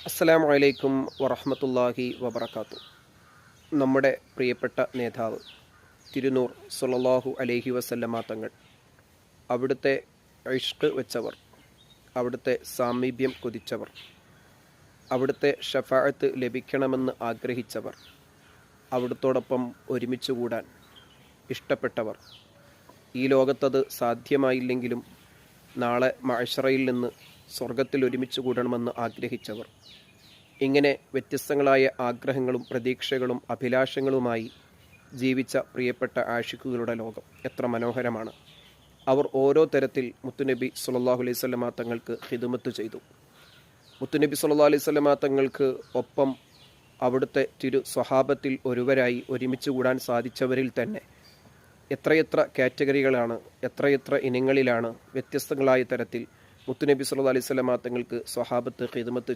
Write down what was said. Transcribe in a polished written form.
അസ്സലാമു അലൈക്കും വറഹ്മത്തുള്ളാഹി വബറകാതുഹു. നമ്മുടെ പ്രിയപ്പെട്ട നേതാവ് തിരുനൂർ സ്വല്ലല്ലാഹു അലൈഹി വസല്ലമ തങ്ങൾ, അവിടുത്തെ ഇഷ്ക് വെച്ചവർ, അവിടുത്തെ സാമീപ്യം കൊതിച്ചവർ, അവിടുത്തെ ഷഫാഅത്ത് ലഭിക്കണമെന്ന് ആഗ്രഹിച്ചവർ, അവിടുത്തോടൊപ്പം ഒരുമിച്ച് കൂടാൻ ഇഷ്ടപ്പെട്ടവർ, ഈ ലോകത്തത് സാധ്യമായില്ലെങ്കിലും നാളെ മഅ്ശറയിൽ നിന്ന് സ്വർഗത്തിൽ ഒരുമിച്ച് കൂടണമെന്ന് ആഗ്രഹിച്ചവർ, ഇങ്ങനെ വ്യത്യസ്തങ്ങളായ ആഗ്രഹങ്ങളും പ്രതീക്ഷകളും അഭിലാഷങ്ങളുമായി ജീവിച്ച പ്രിയപ്പെട്ട ആഷിഖുകളുടെ ലോകം എത്ര മനോഹരമാണ്. അവർ ഓരോ തരത്തിൽ മുത്തുനബി സല്ലല്ലാഹു അലൈഹി വസല്ലമ തങ്ങൾക്ക് ഖിദ്മത്ത് ചെയ്തു. മുത്തുനബി സല്ലല്ലാഹു അലൈഹി വസല്ലമ തങ്ങൾക്ക് ഒപ്പം അവിടുത്തെ തിരു സ്വഹാബത്തിൽ ഒരുവരായി ഒരുമിച്ച് കൂടാൻ സാധിച്ചവരിൽ തന്നെ എത്രയെത്ര കാറ്റഗറികളാണ്, എത്രയെത്ര ഇനങ്ങളിലാണ് വ്യത്യസ്തങ്ങളായ തരത്തിൽ മുത്തുനബി സല്ലല്ലാഹു അലൈഹി വസല്ലമ തങ്ങൾക്ക് സ്വഹാബത്ത് ഖിദ്മത്ത്